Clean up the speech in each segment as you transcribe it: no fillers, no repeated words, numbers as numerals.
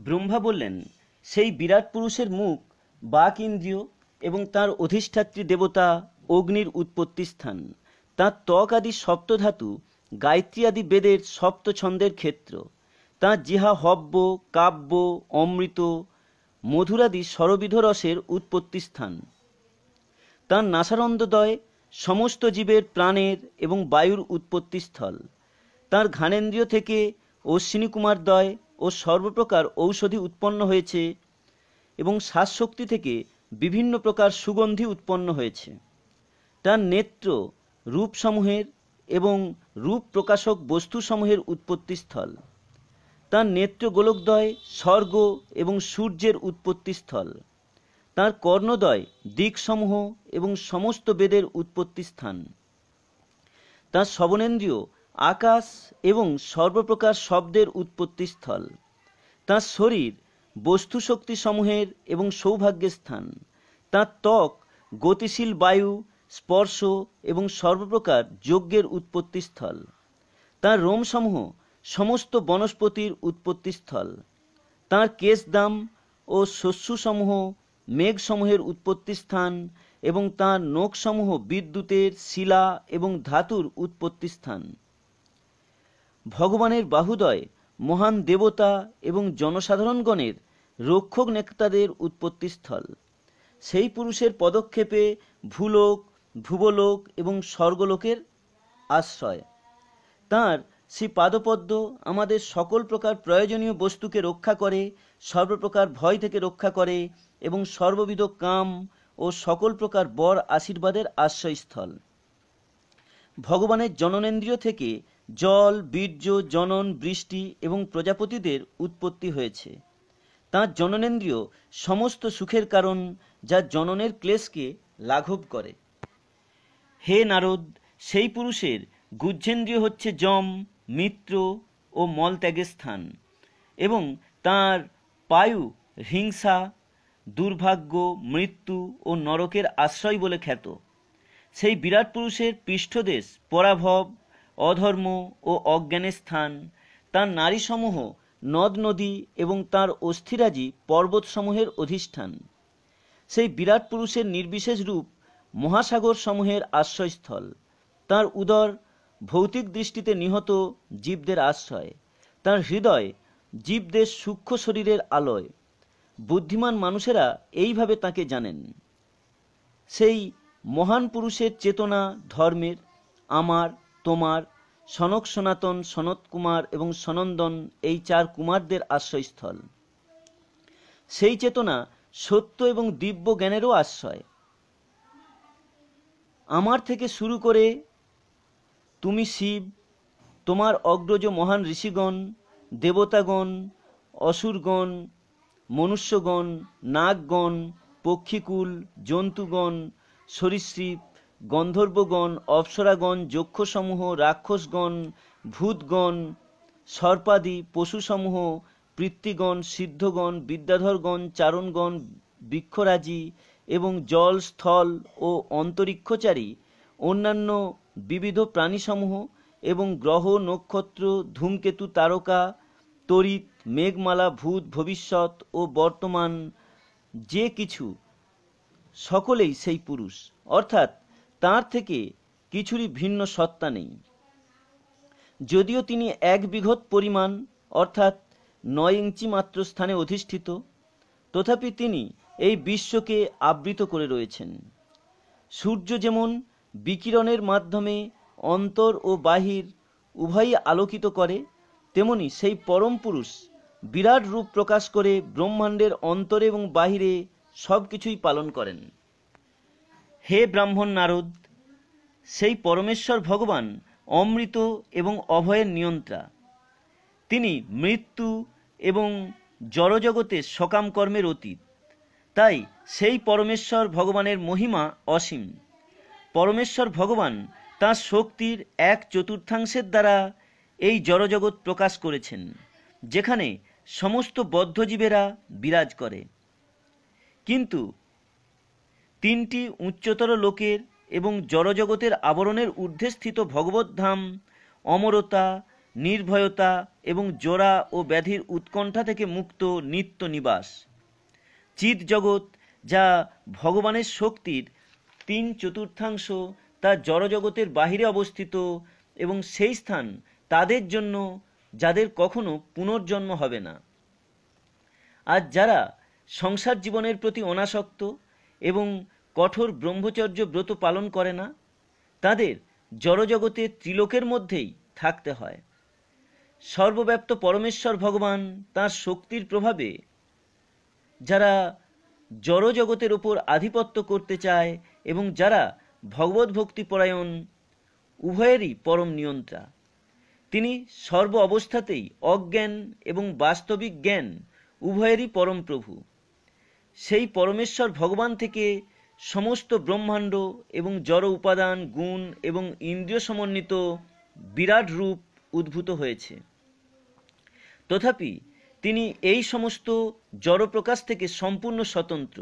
ব্রহ্মা বললেন, সেই বিরাট পুরুষের মুখ বাক ইন্দ্রিয় এবং তার অধিষ্ঠাত্রী দেবতা অগ্নির উৎপত্তি স্থান। তাঁর ত্বক আদি সপ্তধাতু গায়ত্রী আদি বেদের সপ্ত ছন্দের ক্ষেত্র। তাঁর জিহা হব্য, কাব্য, অমৃত, মধুরাদি সরবিধ রসের উৎপত্তি স্থান। তাঁর নাসারন্ধদ্বয় সমস্ত জীবের প্রাণের এবং বায়ুর উৎপত্তি স্থল। তাঁর ঘ্রাণেন্দ্রিয় থেকে অশ্বিনী কুমারদ্বয় ও সর্বপ্রকার ঔষধি উৎপন্ন হয়েছে এবং শ্বাসশক্তি থেকে বিভিন্ন প্রকার সুগন্ধি উৎপন্ন হয়েছে। তার নেত্র রূপসমূহের এবং রূপ প্রকাশক বস্তুসমূহের উৎপত্তিস্থল। তার নেত্র গোলকদ্বয় স্বর্গ এবং সূর্যের উৎপত্তিস্থল। তার কর্ণদ্বয় দিকসমূহ এবং সমস্ত বেদের উৎপত্তিস্থান। তার শ্রবণেন্দ্রিয় আকাশ এবং সর্বপ্রকার শব্দের উৎপত্তিস্থল। তাঁর শরীর বস্তুশক্তি সমূহের এবং সৌভাগ্যের স্থান। তাঁর ত্বক গতিশীল বায়ু, স্পর্শ এবং সর্বপ্রকার যজ্ঞের উৎপত্তিস্থল। তাঁর রোমসমূহ সমস্ত বনস্পতির উৎপত্তিস্থল। তাঁর কেশদাম ও শস্যসমূহ মেঘসমূহের উৎপত্তিস্থান এবং তাঁর নখসমূহ বিদ্যুতের, শিলা এবং ধাতুর উৎপত্তিস্থান। ভগবানের বাহুদয় মহান দেবতা এবং জনসাধারণগণের রক্ষক নেতাদের উৎপত্তিস্থল। সেই পুরুষের পদক্ষেপে ভূলোক, ভুবলোক এবং স্বর্গলোকের আশ্রয়। তাঁর সেই পাদপদ্ম আমাদের সকল প্রকার প্রয়োজনীয় বস্তুকে রক্ষা করে, সর্বপ্রকার ভয় থেকে রক্ষা করে এবং সর্ববিধ কাম ও সকল প্রকার বর আশীর্বাদের আশ্রয়স্থল। ভগবানের জননেন্দ্রিয় থেকে জল, বীর্য, জনন, বৃষ্টি এবং প্রজাপতিদের উৎপত্তি হয়েছে। তাঁর জননেন্দ্রিয় সমস্ত সুখের কারণ, যা জননের ক্লেশকে লাঘব করে। হে নারদ, সেই পুরুষের গুহ্যেন্দ্রিয় হচ্ছে যম, মিত্র ও মলত্যাগের স্থান এবং তাঁর পায়ু হিংসা, দুর্ভাগ্য, মৃত্যু ও নরকের আশ্রয় বলে খ্যাত। সেই বিরাট পুরুষের পৃষ্ঠদেশ পরাভব, অধর্ম ও অজ্ঞানের স্থান। তাঁর নারীসমূহ নদ নদী এবং তাঁর অস্থিরাজি পর্বতসমূহের অধিষ্ঠান। সেই বিরাট পুরুষের নির্বিশেষ রূপ মহাসাগর সমূহের আশ্রয়স্থল। তাঁর উদর ভৌতিক দৃষ্টিতে নিহত জীবদের আশ্রয়। তাঁর হৃদয় জীবদের সূক্ষ্ম শরীরের আলয়। বুদ্ধিমান মানুষেরা এইভাবে তাঁকে জানেন। সেই মহান পুরুষের চেতনা ধর্মের আমার, তোমার, সনক সনাতন, সনত কুমার এবং সনন্দন এই চার কুমারদের আশ্রয়স্থল। সেই চেতনা সত্য এবং দিব্য জ্ঞানেরও আশ্রয়। আমার থেকে শুরু করে তুমি শিব, তোমার অগ্রজ মহান ঋষিগণ, দেবতাগণ, অসুরগণ, মনুষ্যগণ, নাগগণ, পক্ষীকুল, জন্তুগণ, সরীসৃপ, গন্ধর্বগণ, অপ্সরাগণ, যক্ষসমূহ, রাক্ষসগণ, ভূতগণ, সর্পাদি পশুসমূহ, পৃথ্বীগণ, সিদ্ধগণ, বিদ্যাধরগণ, চারণগণ, বৃক্ষরাজি এবং জল, স্থল ও অন্তরিক্ষচারী অন্যান্য বিবিধ প্রাণীসমূহ এবং গ্রহ, নক্ষত্র, ধূমকেতু, তারকা, তড়িৎ, মেঘমালা, ভূত, ভবিষ্যৎ ও বর্তমান যে কিছু, সকলেই সেই পুরুষ, অর্থাৎ তাঁর থেকে কিছুরই ভিন্ন সত্তা নেই। যদিও তিনি 1 বিঘত পরিমাণ অর্থাৎ 9 ইঞ্চি মাত্র স্থানে অধিষ্ঠিত, তথাপি তিনি এই বিশ্বকে আবৃত করে রয়েছেন। সূর্য যেমন বিকিরণের মাধ্যমে অন্তর ও বাহির উভয়ই আলোকিত করে, তেমনি সেই পরম পুরুষ বিরাট রূপ প্রকাশ করে ব্রহ্মাণ্ডের অন্তরে এবং বাহিরে সব কিছুই পালন করেন। হে ব্রাহ্মণ নারদ, সেই পরমেশ্বর ভগবান অমৃত এবং অভয়ের নিয়ন্ত্রা। তিনি মৃত্যু এবং জড়জগতের সকাম কর্মের অতীত। তাই সেই পরমেশ্বর ভগবানের মহিমা অসীম। পরমেশ্বর ভগবান তাঁর শক্তির 1/4 দ্বারা এই জড়জগৎ প্রকাশ করেছেন, যেখানে সমস্ত বদ্ধজীবেরা বিরাজ করে। কিন্তু 3টি উচ্চতর লোকের এবং জড়জগতের আবরণের ঊর্ধ্বে স্থিত ভগবদ্ধাম, অমরতা নির্ভয়তা এবং জোড়া ও ব্যাধির উৎকণ্ঠা থেকে মুক্ত নিত্য নিবাস। চিৎ জগৎ, যা ভগবানের শক্তির 3/4 তা জড়জগতের বাহিরে অবস্থিত এবং সেই স্থান তাদের জন্য যাদের কখনো পুনর্জন্ম হবে না। আর যারা সংসার জীবনের প্রতি অনাসক্ত এবং কঠোর ব্রহ্মচর্য ব্রত পালন করে না, তাদের জড়জগতে ত্রিলোকের মধ্যেই থাকতে হয়। সর্বব্যাপ্ত পরমেশ্বর ভগবান তাঁর শক্তির প্রভাবে যারা জড়জগতের ওপর আধিপত্য করতে চায় এবং যারা ভগবত ভক্তিপরায়ণ, উভয়েরই পরম নিয়ন্ত্রা। তিনি সর্ব অবস্থাতেই অজ্ঞান এবং বাস্তবিক জ্ঞান উভয়েরই পরম প্রভু। সেই পরমেশ্বর ভগবান থেকে সমস্ত ব্রহ্মাণ্ড এবং জড় উপাদান, গুণ এবং ইন্দ্রিয় সমন্বিত বিরাট রূপ উদ্ভূত হয়েছে। তথাপি তিনি এই সমস্ত জড় প্রকাশ থেকে সম্পূর্ণ স্বতন্ত্র,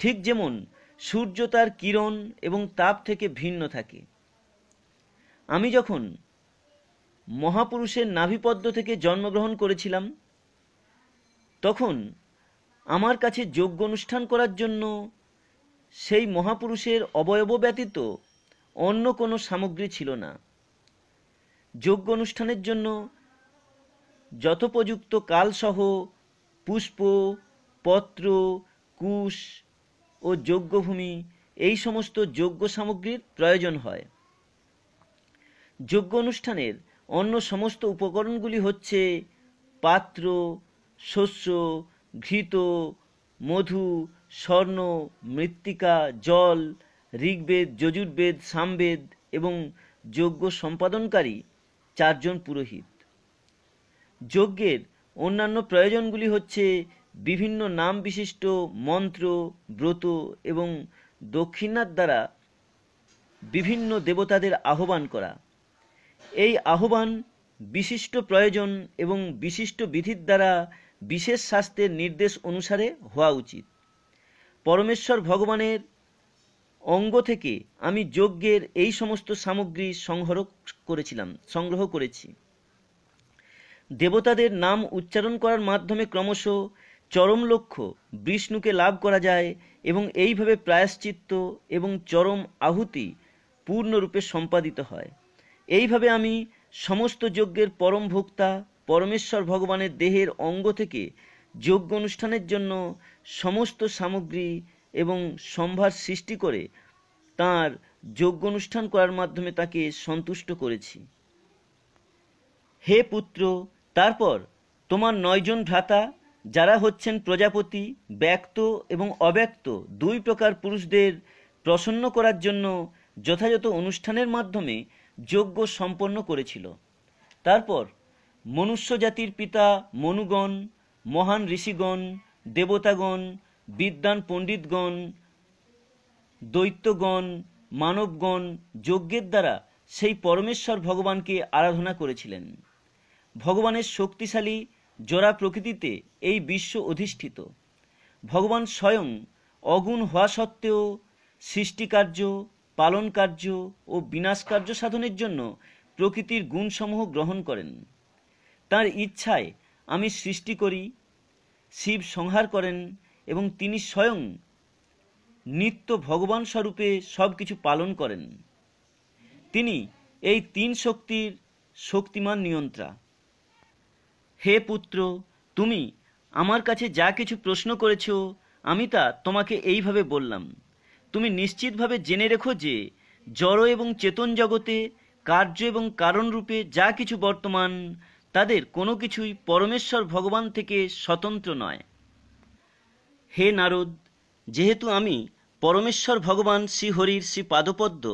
ঠিক যেমন সূর্য তার কিরণ এবং তাপ থেকে ভিন্ন থাকে। আমি যখন মহাপুরুষের নাভিপদ্ম থেকে জন্মগ্রহণ করেছিলাম, তখন আমার কাছে যজ্ঞ অনুষ্ঠান করার জন্য সেই মহাপুরুষের অবয়ব ব্যতীত অন্য কোনো সামগ্রী ছিল না। যজ্ঞ অনুষ্ঠানের জন্য যথোপযুক্ত কালসহ পুষ্প, পত্র, কুশ ও যজ্ঞভূমি, এই সমস্ত যজ্ঞ সামগ্রীর প্রয়োজন হয়। যজ্ঞ অনুষ্ঠানের অন্য সমস্ত উপকরণগুলি হচ্ছে পাত্র, শস্য, ঘৃত, মধু, স্বর্ণ, মৃত্তিকা, জল, ঋগ্বেদ, যজুর্বেদ, সামবেদ এবং যজ্ঞ সম্পাদনকারী 4 জন পুরোহিত। যজ্ঞের অন্যান্য প্রয়োজনগুলি হচ্ছে বিভিন্ন নাম বিশিষ্ট মন্ত্র, ব্রত এবং দক্ষিণার দ্বারা বিভিন্ন দেবতাদের আহ্বান করা। এই আহ্বান বিশিষ্ট প্রয়োজন এবং বিশিষ্ট বিধির দ্বারা বিশেষ শাস্ত্রের নির্দেশ অনুসারে হওয়া উচিত। পরমেশ্বর ভগবানের অঙ্গ থেকে আমি যজ্ঞের এই সমস্ত সামগ্রী সংগ্রহ করেছি। দেবতাদের নাম উচ্চারণ করার মাধ্যমে ক্রমশ চরম লক্ষ্য বিষ্ণুকে লাভ করা যায় এবং এইভাবে প্রায়শ্চিত্ত এবং চরম আহুতি পূর্ণরূপে সম্পাদিত হয়। এইভাবে আমি সমস্ত যজ্ঞের পরম ভোক্তা পরমেশ্বর ভগবানের দেহের অঙ্গ থেকে যজ্ঞ অনুষ্ঠানের জন্য সমস্ত সামগ্রী এবং সম্ভার সৃষ্টি করে তাঁর যজ্ঞ অনুষ্ঠান করার মাধ্যমে তাকে সন্তুষ্ট করেছি। হে পুত্র, তারপর তোমার 9 জন ভ্রাতা, যারা হচ্ছেন প্রজাপতি, ব্যক্ত এবং অব্যক্ত 2 প্রকার পুরুষদের প্রসন্ন করার জন্য যথাযথ অনুষ্ঠানের মাধ্যমে যজ্ঞ সম্পন্ন করেছিল। তারপর মনুষ্য জাতির পিতা মনুগণ, মহান ঋষিগণ, দেবতাগণ, বিদ্বান পণ্ডিতগণ, দৈত্যগণ, মানবগণ যজ্ঞের দ্বারা সেই পরমেশ্বর ভগবানকে আরাধনা করেছিলেন। ভগবানের শক্তিশালী জোড়া প্রকৃতিতে এই বিশ্ব অধিষ্ঠিত। ভগবান স্বয়ং অগুণ হওয়া সত্ত্বেও সৃষ্টিকার্য, পালন কার্য ও বিনাশ কার্য সাধনের জন্য প্রকৃতির গুণসমূহ গ্রহণ করেন। তাঁর ইচ্ছায় আমি সৃষ্টি করি, শিব সংহার করেন এবং তিনি স্বয়ং নিত্য ভগবান স্বরূপে সব কিছু পালন করেন। তিনি এই 3 শক্তির শক্তিমান নিয়ন্ত্রা। হে পুত্র, তুমি আমার কাছে যা কিছু প্রশ্ন করেছ আমি তা তোমাকে এইভাবে বললাম। তুমি নিশ্চিতভাবে জেনে রেখো যে জড় এবং চেতন জগতে কার্য এবং কারণ রূপে যা কিছু বর্তমান, তাদের কোনো কিছুই পরমেশ্বর ভগবান থেকে স্বতন্ত্র নয়। হে নারদ, যেহেতু আমি পরমেশ্বর ভগবান শ্রীহরির শ্রী পাদপদ্ম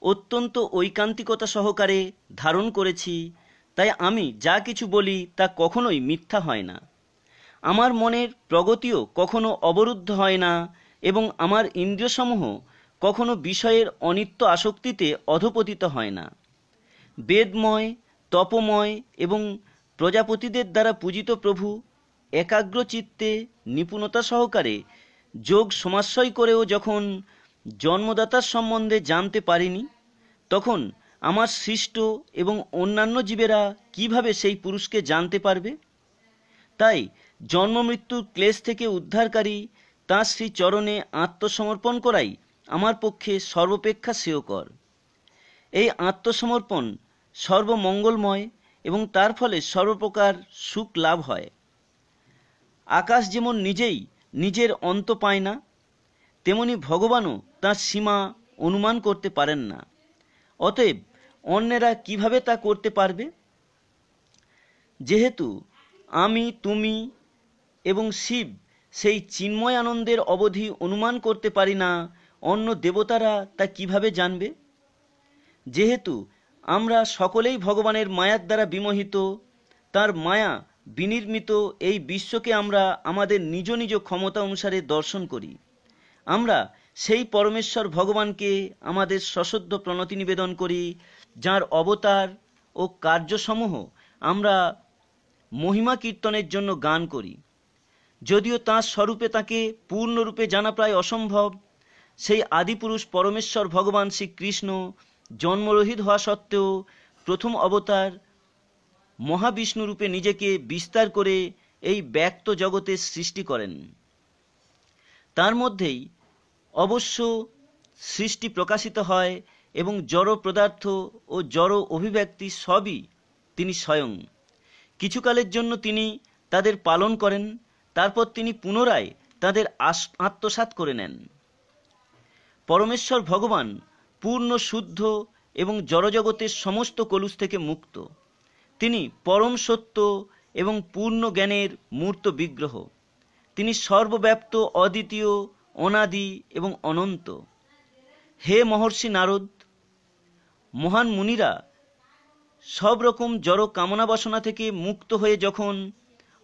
অত্যন্ত ঐকান্তিকতা সহকারে ধারণ করেছি, তাই আমি যা কিছু বলি তা কখনোই মিথ্যা হয় না। আমার মনের প্রগতিও কখনো অবরুদ্ধ হয় না এবং আমার ইন্দ্রিয়সমূহ কখনো বিষয়ের অনিত্য আসক্তিতে অধপতিত হয় না। বেদময়, তপময় এবং প্রজাপতিদের দ্বারা পূজিত প্রভু একাগ্র চিত্তে নিপুণতা সহকারে যোগ সমাশ্রয় করেও যখন জন্মদাতার সম্বন্ধে জানতে পারিনি, তখন আমার সৃষ্ট এবং অন্যান্য জীবেরা কিভাবে সেই পুরুষকে জানতে পারবে? তাই জন্মমৃত্যুর ক্লেশ থেকে উদ্ধারকারী তাঁর শ্রী চরণে আত্মসমর্পণ করাই আমার পক্ষে সর্বাপেক্ষা শ্রেয়কর। এই আত্মসমর্পণ সর্বমঙ্গলময় এবং তার ফলে সর্বপ্রকার সুখ লাভ হয়। আকাশ যেমন নিজেই নিজের অন্ত পায় না, তেমনি ভগবানও তাঁর সীমা অনুমান করতে পারেন না। অতএব অন্যেরা কিভাবে তা করতে পারবে? যেহেতু আমি, তুমি এবং শিব সেই চিন্ময় আনন্দের অবধি অনুমান করতে পারি না, অন্য দেবতারা তা কিভাবে জানবে? যেহেতু আমরা সকলেই ভগবানের মায়ার দ্বারা বিমোহিত, তার মায়া বিনির্মিত এই বিশ্বকে আমরা আমাদের নিজ নিজ ক্ষমতা অনুসারে দর্শন করি। আমরা সেই পরমেশ্বর ভগবানকে আমাদের সশ্রদ্ধ প্রণতি নিবেদন করি, যাঁর অবতার ও কার্যসমূহ আমরা মহিমা কীর্তনের জন্য গান করি। যদিও তাঁর স্বরূপে তাঁকে পূর্ণরূপে জানা প্রায় অসম্ভব, সেই আদিপুরুষ পরমেশ্বর ভগবান শ্রীকৃষ্ণ জন্মরহিত হওয়া সত্ত্বেও প্রথম অবতার মহাবিষ্ণুরূপে নিজেকে বিস্তার করে এই ব্যক্ত জগতের সৃষ্টি করেন। তার মধ্যেই অবশ্য সৃষ্টি প্রকাশিত হয় এবং জড় পদার্থ ও জড় অভিব্যক্তি সবই তিনি স্বয়ং। কিছুকালের জন্য তিনি তাদের পালন করেন, তারপর তিনি পুনরায় তাদের আত্মসাৎ করে নেন। পরমেশ্বর ভগবান পূর্ণ শুদ্ধ এবং জড়জগতের সমস্ত কলুষ থেকে মুক্ত। তিনি পরম সত্য এবং পূর্ণ জ্ঞানের মূর্ত বিগ্রহ। তিনি সর্বব্যাপ্ত, অদ্বিতীয়, অনাদি এবং অনন্ত। হে মহর্ষি নারদ, মহান মুনিরা সব রকম জড় কামনা বাসনা থেকে মুক্ত হয়ে যখন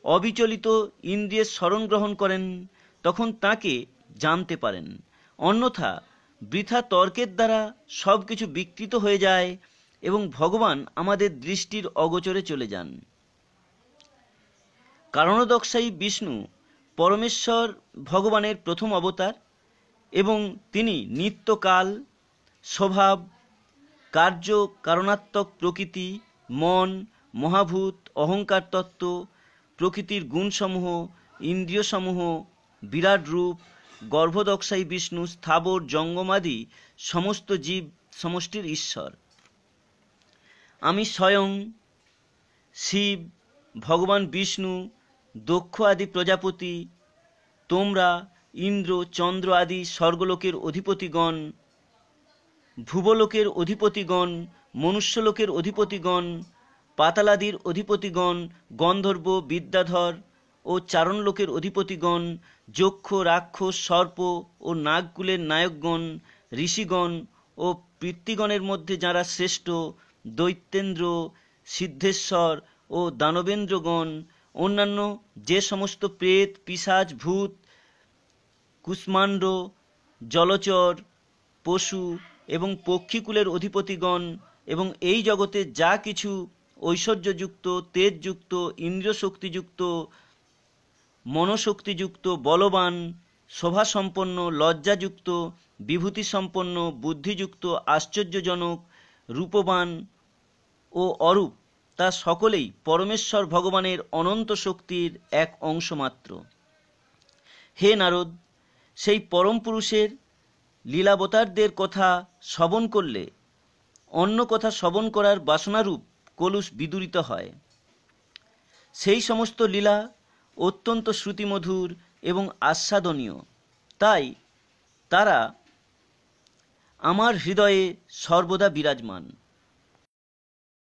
অবিচলিত ইন্দ্রিয়ের শরণ গ্রহণ করেন, তখন তাকে জানতে পারেন। অন্যথা বৃথা তর্কের দ্বারা সব কিছু বিকৃত হয়ে যায় এবং ভগবান আমাদের দৃষ্টির অগোচরে চলে যান। কারণোদকশায়ী বিষ্ণু পরমেশ্বর ভগবানের প্রথম অবতার এবং তিনি নিত্যকাল, স্বভাব, কার্য, কারণাত্মক প্রকৃতি, মন, মহাভূত, অহংকার তত্ত্ব, প্রকৃতির গুণসমূহ, ইন্দ্রিয়সমূহ, বিরাট রূপ, গর্ভদক্ষায়ী বিষ্ণু, স্থাবর, জঙ্গমাদি সমস্ত জীব সমষ্টির ঈশ্বর। আমি স্বয়ং শিব, ভগবান বিষ্ণু, দক্ষ আদি প্রজাপতি, তোমরা, ইন্দ্র, চন্দ্র আদি স্বর্গলোকের অধিপতিগণ, ভুবলোকের অধিপতিগণ, মনুষ্যলোকের অধিপতিগণ, পাতালাদির অধিপতিগণ, গন্ধর্ব, বিদ্যাধর ও চারণলোকের অধিপতিগণ, যক্ষ, রাক্ষস, সর্প ও নাগকুলের নায়কগণ, ঋষিগণ ও পিতৃগণের মধ্যে যাঁরা শ্রেষ্ঠ, দৈত্যেন্দ্র, সিদ্ধেশ্বর ও দানবেন্দ্রগণ, অন্যান্য যে সমস্ত প্রেত, পিশাচ, ভূত, কুষ্মাণ্ড, জলচর, পশু এবং পক্ষীকুলের অধিপতিগণ এবং এই জগতে যা কিছু ঐশ্বর্যযুক্ত, তেজযুক্ত, ইন্দ্রিয় শক্তিযুক্ত, মনোশক্তিযুক্ত, বলবান, শোভাসম্পন্ন, লজ্জাযুক্ত, বিভূতিসম্পন্ন, বুদ্ধিযুক্ত, আশ্চর্যজনক, রূপবান ও অরূপ, তা সকলেই পরমেশ্বর ভগবানের অনন্ত শক্তির এক অংশ মাত্র। হে নারদ, সেই পরম পুরুষের লীলাবতারদের কথা শ্রবণ করলে অন্য কথা শ্রবণ করার বাসনারূপ কলুষ বিদূরিত হয়। সেই সমস্ত লীলা অত্যন্ত শ্রুতিমধুর এবং আস্বাদনীয়, তাই তারা আমার হৃদয়ে সর্বদা বিরাজমান।